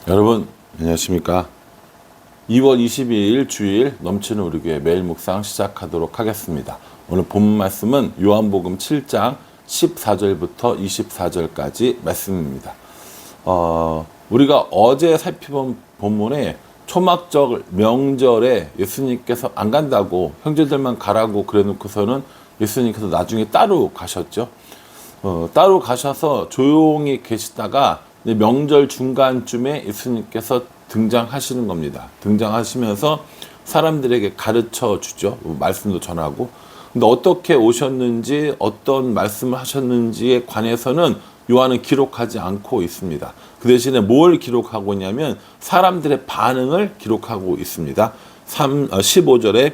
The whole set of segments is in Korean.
여러분 안녕하십니까? 2월 22일 주일 넘치는 우리 교회 매일 묵상 시작하도록 하겠습니다. 오늘 본문 말씀은 요한복음 7장 14절부터 24절까지 말씀입니다. 우리가 어제 살펴본 본문에 초막절 명절에 예수님께서 안 간다고 형제들만 가라고 그래 놓고서는 예수님께서 나중에 따로 가셨죠. 따로 가셔서 조용히 계시다가 명절 중간쯤에 예수님께서 등장하시는 겁니다. 등장하시면서 사람들에게 가르쳐 주죠. 말씀도 전하고. 근데 어떻게 오셨는지, 어떤 말씀을 하셨는지에 관해서는 요한은 기록하지 않고 있습니다. 그 대신에 뭘 기록하고 있냐면 사람들의 반응을 기록하고 있습니다. 15절에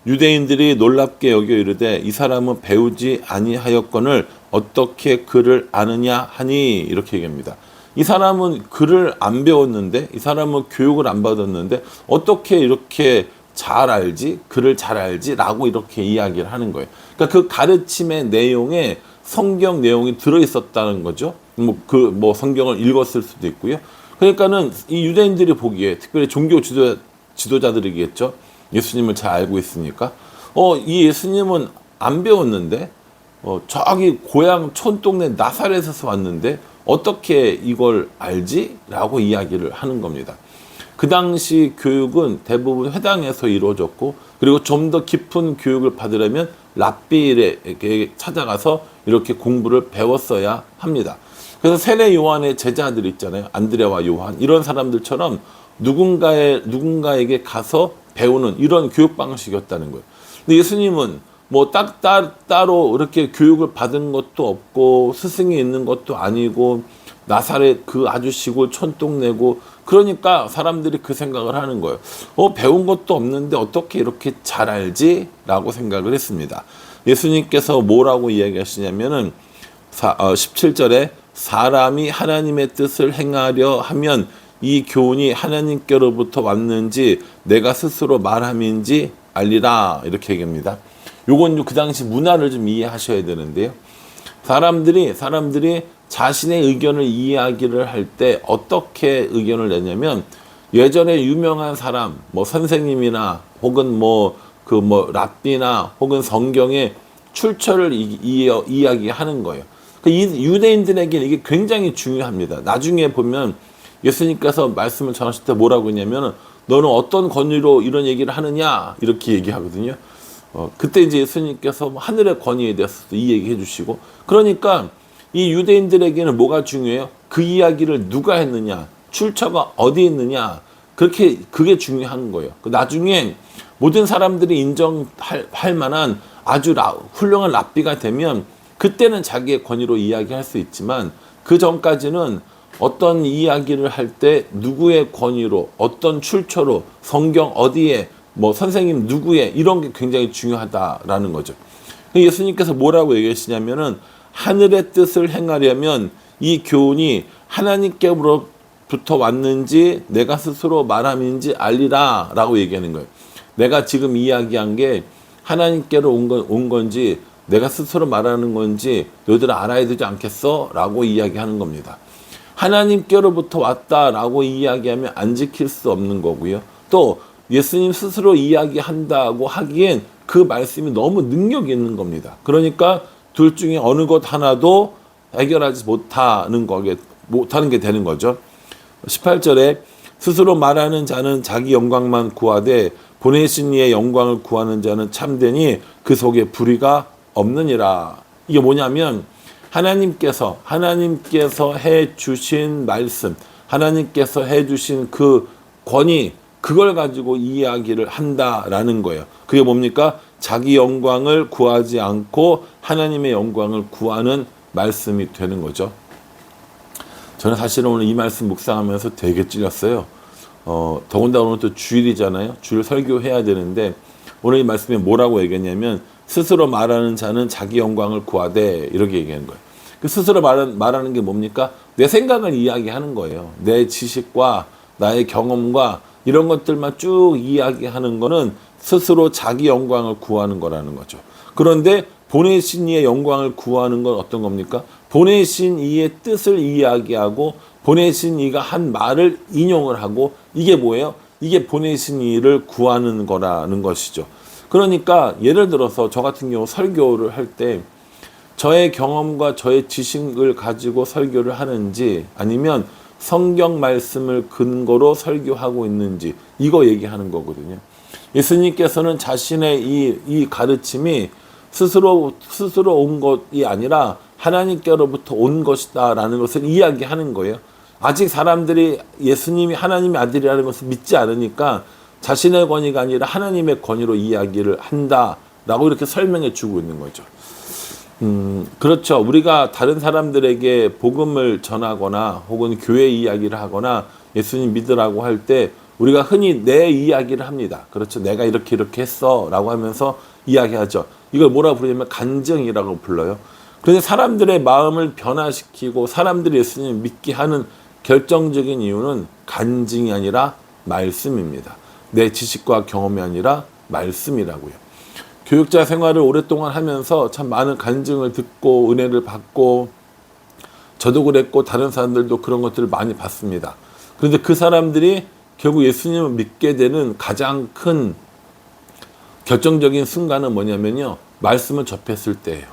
유대인들이 놀랍게 여겨 이르되 이 사람은 배우지 아니하였거늘 어떻게 글을 아느냐 하니, 이렇게 얘기합니다. 이 사람은 글을 안 배웠는데, 이 사람은 교육을 안 받았는데 어떻게 이렇게 잘 알지? 글을 잘 알지? 라고 이렇게 이야기를 하는 거예요. 그러니까 그 가르침의 내용에 성경 내용이 들어있었다는 거죠. 성경을 읽었을 수도 있고요. 그러니까는 이 유대인들이 보기에, 특별히 종교 지도자들이겠죠. 예수님을 잘 알고 있으니까. 이 예수님은 안 배웠는데, 저기 고향 촌동네 나사렛에서 왔는데 어떻게 이걸 알지? 라고 이야기를 하는 겁니다. 그 당시 교육은 대부분 회당에서 이루어졌고, 그리고 좀 더 깊은 교육을 받으려면 랍비에게 찾아가서 이렇게 공부를 배웠어야 합니다. 그래서 세례 요한의 제자들 있잖아요. 안드레와 요한, 이런 사람들처럼 누군가에게 가서 배우는 이런 교육 방식이었다는 거예요. 근데 예수님은 따로 이렇게 교육을 받은 것도 없고 스승이 있는 것도 아니고 나사렛 그 아주 시골 촌동네고, 그러니까 사람들이 그 생각을 하는 거예요. 배운 것도 없는데 어떻게 이렇게 잘 알지? 라고 생각을 했습니다. 예수님께서 뭐라고 이야기하시냐면은 17절에 사람이 하나님의 뜻을 행하려 하면 이 교훈이 하나님께로부터 왔는지 내가 스스로 말함인지 알리라, 이렇게 얘기합니다. 요건 그 당시 문화를 좀 이해하셔야 되는데요. 사람들이 자신의 의견을 이야기를 할 때 어떻게 의견을 내냐면, 예전에 유명한 사람, 선생님이나 혹은 랍비나 혹은 성경의 출처를 이야기하는 거예요. 이 유대인들에게는 이게 굉장히 중요합니다. 나중에 보면 예수님께서 말씀을 전하실 때 뭐라고 했냐면, 너는 어떤 권위로 이런 얘기를 하느냐, 이렇게 얘기하거든요. 그때 이제 예수님께서 하늘의 권위에 대해서도 이 얘기 해주시고, 그러니까 이 유대인들에게는 뭐가 중요해요? 그 이야기를 누가 했느냐, 출처가 어디 있느냐, 그게 중요한 거예요. 나중에 모든 사람들이 인정할 만한 아주 훌륭한 랍비가 되면 그때는 자기의 권위로 이야기할 수 있지만, 그 전까지는 어떤 이야기를 할 때 누구의 권위로, 어떤 출처로, 성경 어디에, 선생님 누구의, 이런 게 굉장히 중요하다라는 거죠. 예수님께서 뭐라고 얘기하시냐면은, 하늘의 뜻을 행하려면 이 교훈이 하나님께로부터 왔는지 내가 스스로 말함인지 알리라, 라고 얘기하는 거예요. 내가 지금 이야기한 게 하나님께로 온 건지 내가 스스로 말하는 건지 너희들 알아야 되지 않겠어? 라고 이야기하는 겁니다. 하나님께로부터 왔다라고 이야기하면 안 지킬 수 없는 거고요. 또 예수님 스스로 이야기한다고 하기엔 그 말씀이 너무 능력이 있는 겁니다. 그러니까 둘 중에 어느 것 하나도 해결하지 못하는 게 되는 거죠. 18절에 스스로 말하는 자는 자기 영광만 구하되 보내신 이의 영광을 구하는 자는 참되니 그 속에 불의가 없느니라. 이게 뭐냐면, 하나님께서 해주신 말씀, 하나님께서 해주신 그 권위, 그걸 가지고 이야기를 한다라는 거예요. 그게 뭡니까? 자기 영광을 구하지 않고 하나님의 영광을 구하는 말씀이 되는 거죠. 저는 사실은 오늘 이 말씀 묵상하면서 되게 찔렸어요. 더군다나 오늘 또 주일이잖아요. 주일 설교해야 되는데, 오늘 이 말씀에 뭐라고 얘기했냐면, 스스로 말하는 자는 자기 영광을 구하되, 이렇게 얘기하는 거예요. 그 스스로 말하는 게 뭡니까? 내 생각을 이야기하는 거예요. 내 지식과 나의 경험과 이런 것들만 쭉 이야기하는 거는 스스로 자기 영광을 구하는 거라는 거죠. 그런데 보내신 이의 영광을 구하는 건 어떤 겁니까? 보내신 이의 뜻을 이야기하고 보내신 이가 한 말을 인용을 하고 이게 뭐예요? 이게 보내신 이를 구하는 거라는 것이죠. 그러니까 예를 들어서 저 같은 경우 설교를 할 때 저의 경험과 저의 지식을 가지고 설교를 하는지 아니면 성경 말씀을 근거로 설교하고 있는지 이거 얘기하는 거거든요. 예수님께서는 자신의 이 가르침이 스스로 온 것이 아니라 하나님께로부터 온 것이다라는 것을 이야기하는 거예요. 아직 사람들이 예수님이 하나님의 아들이라는 것을 믿지 않으니까 자신의 권위가 아니라 하나님의 권위로 이야기를 한다라고 이렇게 설명해 주고 있는 거죠. 그렇죠. 우리가 다른 사람들에게 복음을 전하거나 혹은 교회 이야기를 하거나 예수님 믿으라고 할 때 우리가 흔히 내 이야기를 합니다. 그렇죠. 내가 이렇게 했어 라고 하면서 이야기하죠. 이걸 뭐라고 부르냐면 간증이라고 불러요. 그런데 사람들의 마음을 변화시키고 사람들이 예수님을 믿게 하는 결정적인 이유는 간증이 아니라 말씀입니다. 내 지식과 경험이 아니라 말씀이라고요. 교육자 생활을 오랫동안 하면서 참 많은 간증을 듣고 은혜를 받고 저도 그랬고 다른 사람들도 그런 것들을 많이 봤습니다. 그런데 그 사람들이 결국 예수님을 믿게 되는 가장 큰 결정적인 순간은 뭐냐면요. 말씀을 접했을 때예요.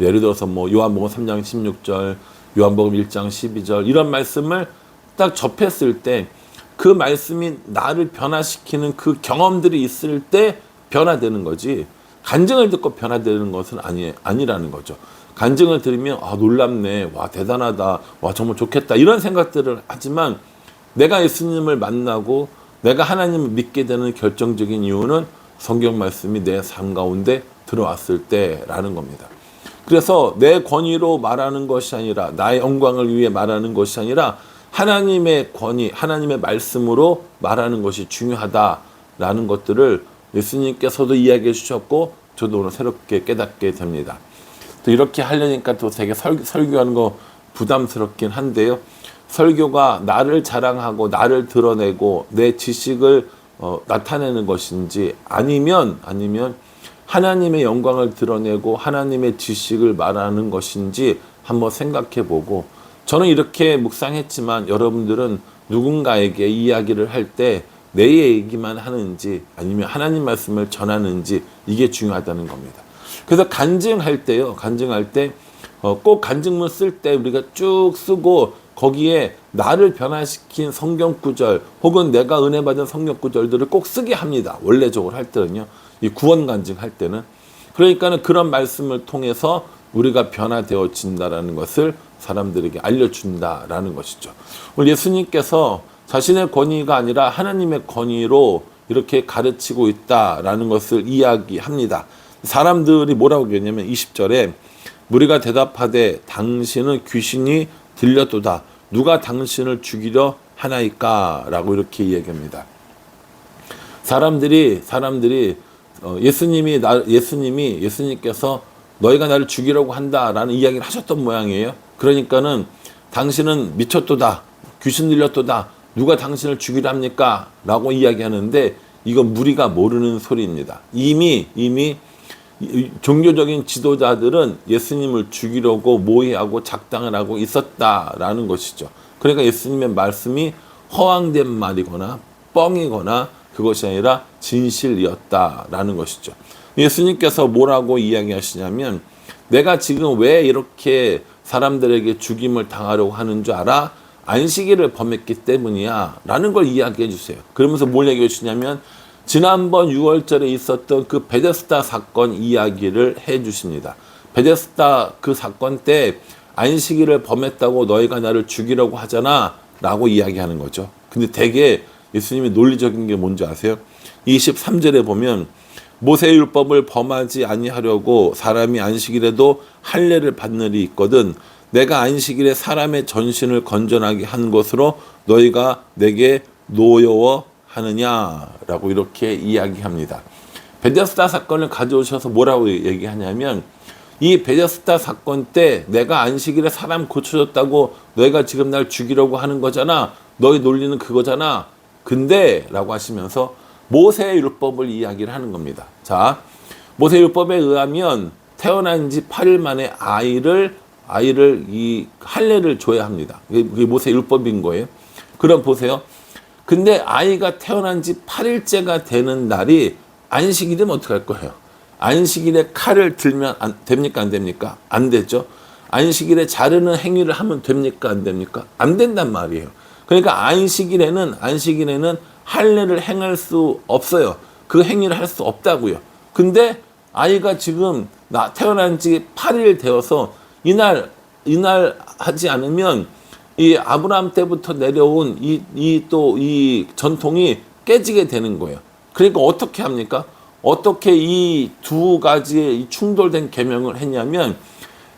예를 들어서 뭐 요한복음 3장 16절, 요한복음 1장 12절 이런 말씀을 딱 접했을 때 그 말씀이 나를 변화시키는 그 경험들이 있을 때 변화되는 거지 간증을 듣고 변화되는 것은 아니라는 거죠. 간증을 들으면 아 놀랍네, 와 대단하다, 와 정말 좋겠다 이런 생각들을 하지만 내가 예수님을 만나고 내가 하나님을 믿게 되는 결정적인 이유는 성경 말씀이 내 삶 가운데 들어왔을 때라는 겁니다. 그래서 내 권위로 말하는 것이 아니라 나의 영광을 위해 말하는 것이 아니라 하나님의 권위, 하나님의 말씀으로 말하는 것이 중요하다라는 것들을 예수님께서도 이야기해 주셨고 저도 오늘 새롭게 깨닫게 됩니다. 또 이렇게 하려니까 또 되게 설교하는 거 부담스럽긴 한데요. 설교가 나를 자랑하고 나를 드러내고 내 지식을 나타내는 것인지 아니면 하나님의 영광을 드러내고 하나님의 지식을 말하는 것인지 한번 생각해 보고 저는 이렇게 묵상했지만 여러분들은 누군가에게 이야기를 할 때 내 얘기만 하는지 아니면 하나님 말씀을 전하는지 이게 중요하다는 겁니다. 그래서 간증할 때요. 간증할 때 꼭 간증문 쓸 때 우리가 쭉 쓰고 거기에 나를 변화시킨 성경 구절 혹은 내가 은혜 받은 성경 구절들을 꼭 쓰게 합니다. 원래적으로 할 때는요. 이 구원 간증할 때는 그러니까는 그런 말씀을 통해서 우리가 변화되어진다라는 것을 사람들에게 알려준다라는 것이죠. 오늘 예수님께서 자신의 권위가 아니라 하나님의 권위로 이렇게 가르치고 있다라는 것을 이야기합니다. 사람들이 뭐라고 얘기했냐면 20절에 무리가 대답하되 당신은 귀신이 들렸도다. 누가 당신을 죽이려 하나이까? 라고 이렇게 이야기합니다. 사람들이 예수님께서 너희가 나를 죽이려고 한다라는 이야기를 하셨던 모양이에요. 그러니까는 당신은 미쳤도다. 귀신 들렸도다. 누가 당신을 죽이려 합니까? 라고 이야기하는데 이건 무리가 모르는 소리입니다. 이미 종교적인 지도자들은 예수님을 죽이려고 모의하고 작당을 하고 있었다라는 것이죠. 그러니까 예수님의 말씀이 허황된 말이거나 뻥이거나 그것이 아니라 진실이었다라는 것이죠. 예수님께서 뭐라고 이야기하시냐면 내가 지금 왜 이렇게 사람들에게 죽임을 당하려고 하는 줄 알아? 안식일을 범했기 때문이야 라는 걸 이야기해 주세요. 그러면서 뭘 얘기해 주시냐면 지난번 6월절에 있었던 그 베데스다 사건 이야기를 해 주십니다. 베데스다 그 사건 때 안식일을 범했다고 너희가 나를 죽이려고 하잖아 라고 이야기하는 거죠. 근데 되게 예수님이 논리적인 게 뭔지 아세요? 23절에 보면 모세율법을 범하지 아니하려고 사람이 안식일에도 할례를 받는 일이 있거든 내가 안식일에 사람의 전신을 건전하게 한 것으로 너희가 내게 노여워하느냐라고 이렇게 이야기합니다. 베데스다 사건을 가져오셔서 뭐라고 얘기하냐면 이 베데스다 사건 때 내가 안식일에 사람 고쳐줬다고 너희가 지금 날 죽이려고 하는 거잖아. 너희 논리는 그거잖아. 근데 라고 하시면서 모세율법을 이야기를 하는 겁니다. 자, 모세율법에 의하면 태어난 지 8일 만에 아이를 아이를 이 할례를 줘야 합니다. 그게 모세 율법인 거예요. 그럼 보세요. 근데 아이가 태어난 지 8일째가 되는 날이 안식이 되면 어떡할 거예요? 안식일에 칼을 들면 됩니까? 안 됩니까? 안 되죠. 안식일에 자르는 행위를 하면 됩니까? 안 됩니까? 안 된단 말이에요. 그러니까 안식일에는 할례를 행할 수 없어요. 그 행위를 할 수 없다고요. 근데 아이가 지금 태어난 지 8일 되어서 이날 하지 않으면 이 아브라함 때부터 내려온 이 전통이 깨지게 되는 거예요. 그러니까 어떻게 합니까? 어떻게 이 두 가지의 이 충돌된 계명을 했냐면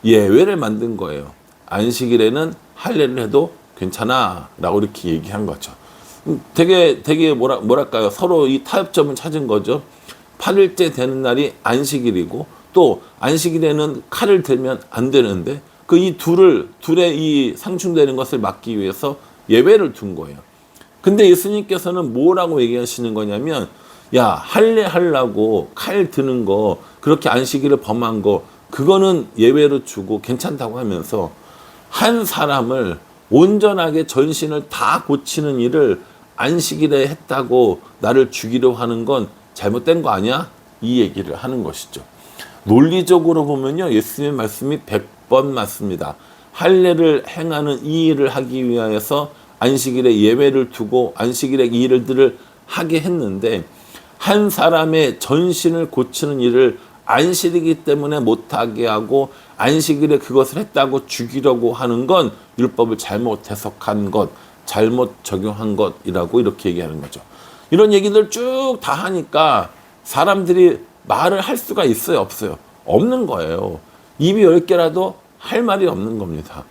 예외를 만든 거예요. 안식일에는 할례를 해도 괜찮아라고 이렇게 얘기한 거죠. 되게 뭐랄까요? 서로 이 타협점을 찾은 거죠. 8일째 되는 날이 안식일이고 또 안식일에는 칼을 들면 안 되는데 그 이 둘의 이 상충되는 것을 막기 위해서 예외를 둔 거예요. 근데 예수님께서는 뭐라고 얘기하시는 거냐면 야, 할례 하려고 칼 드는 거, 그렇게 안식일을 범한 거, 그거는 예외로 주고 괜찮다고 하면서 한 사람을 온전하게 전신을 다 고치는 일을 안식일에 했다고 나를 죽이려 하는 건 잘못된 거 아니야? 이 얘기를 하는 것이죠. 논리적으로 보면요, 예수님의 말씀이 100번 맞습니다. 할례를 행하는 이 일을 하기 위하여서 안식일에 예외를 두고 안식일에 이 일들을 하게 했는데 한 사람의 전신을 고치는 일을 안식이기 때문에 못하게 하고 안식일에 그것을 했다고 죽이려고 하는 건 율법을 잘못 해석한 것, 잘못 적용한 것이라고 이렇게 얘기하는 거죠. 이런 얘기들 쭉 다 하니까 사람들이 말을 할 수가 있어요, 없어요? 없는 거예요. 입이 10개라도 할 말이 없는 겁니다.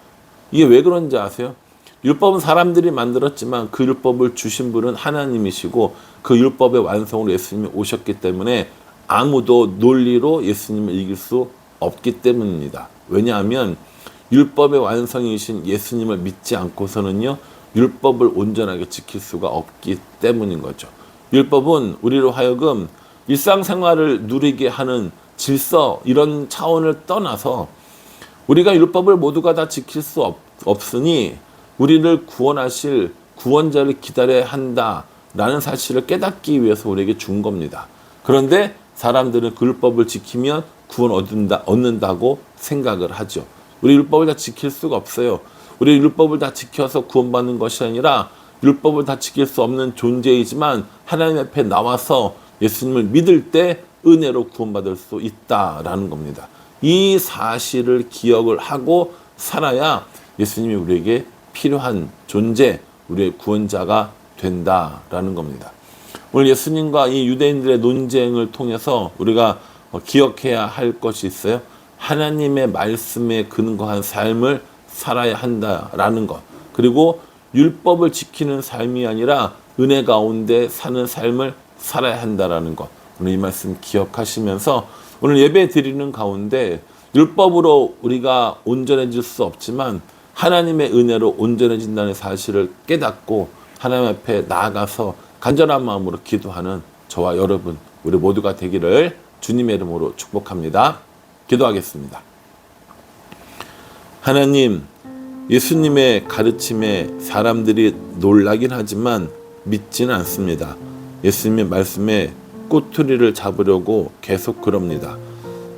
이게 왜 그런지 아세요? 율법은 사람들이 만들었지만 그 율법을 주신 분은 하나님이시고 그 율법의 완성으로 예수님이 오셨기 때문에 아무도 논리로 예수님을 이길 수 없기 때문입니다. 왜냐하면 율법의 완성이신 예수님을 믿지 않고서는요, 율법을 온전하게 지킬 수가 없기 때문인 거죠. 율법은 우리로 하여금 일상생활을 누리게 하는 질서, 이런 차원을 떠나서 우리가 율법을 모두가 다 지킬 수 없으니 우리를 구원하실 구원자를 기다려야 한다라는 사실을 깨닫기 위해서 우리에게 준 겁니다. 그런데 사람들은 그 율법을 지키면 구원 얻는다고 생각을 하죠. 우리 율법을 다 지킬 수가 없어요. 우리 율법을 다 지켜서 구원받는 것이 아니라 율법을 다 지킬 수 없는 존재이지만 하나님 앞에 나와서 예수님을 믿을 때 은혜로 구원받을 수 있다라는 겁니다. 이 사실을 기억을 하고 살아야 예수님이 우리에게 필요한 존재, 우리의 구원자가 된다라는 겁니다. 오늘 예수님과 이 유대인들의 논쟁을 통해서 우리가 기억해야 할 것이 있어요. 하나님의 말씀에 근거한 삶을 살아야 한다라는 것. 그리고 율법을 지키는 삶이 아니라 은혜 가운데 사는 삶을 살아야 한다라는 것. 오늘 이 말씀 기억하시면서 오늘 예배 드리는 가운데 율법으로 우리가 온전해질 수 없지만 하나님의 은혜로 온전해진다는 사실을 깨닫고 하나님 앞에 나아가서 간절한 마음으로 기도하는 저와 여러분, 우리 모두가 되기를 주님의 이름으로 축복합니다. 기도하겠습니다. 하나님, 예수님의 가르침에 사람들이 놀라긴 하지만 믿지는 않습니다. 예수님의 말씀에 꼬투리를 잡으려고 계속 그럽니다.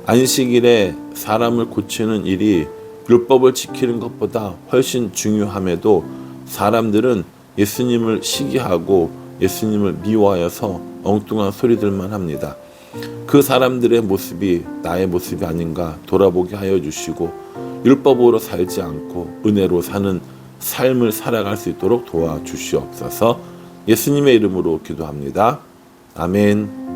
안식일에 사람을 고치는 일이 율법을 지키는 것보다 훨씬 중요함에도 사람들은 예수님을 시기하고 예수님을 미워하여서 엉뚱한 소리들만 합니다. 그 사람들의 모습이 나의 모습이 아닌가 돌아보게 하여 주시고 율법으로 살지 않고 은혜로 사는 삶을 살아갈 수 있도록 도와주시옵소서. 예수님의 이름으로 기도합니다. 아멘.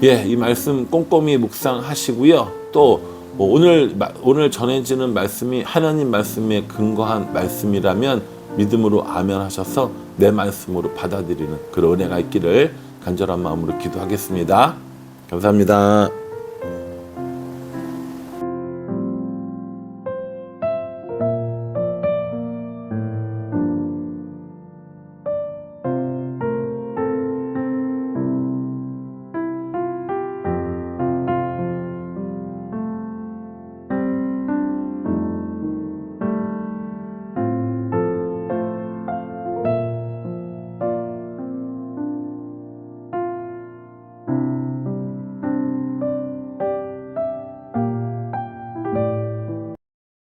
예, 이 말씀 꼼꼼히 묵상하시고요. 또 오늘 전해지는 말씀이 하나님 말씀에 근거한 말씀이라면 믿음으로 아멘 하셔서 내 말씀으로 받아들이는 그런 은혜가 있기를 간절한 마음으로 기도하겠습니다. 감사합니다.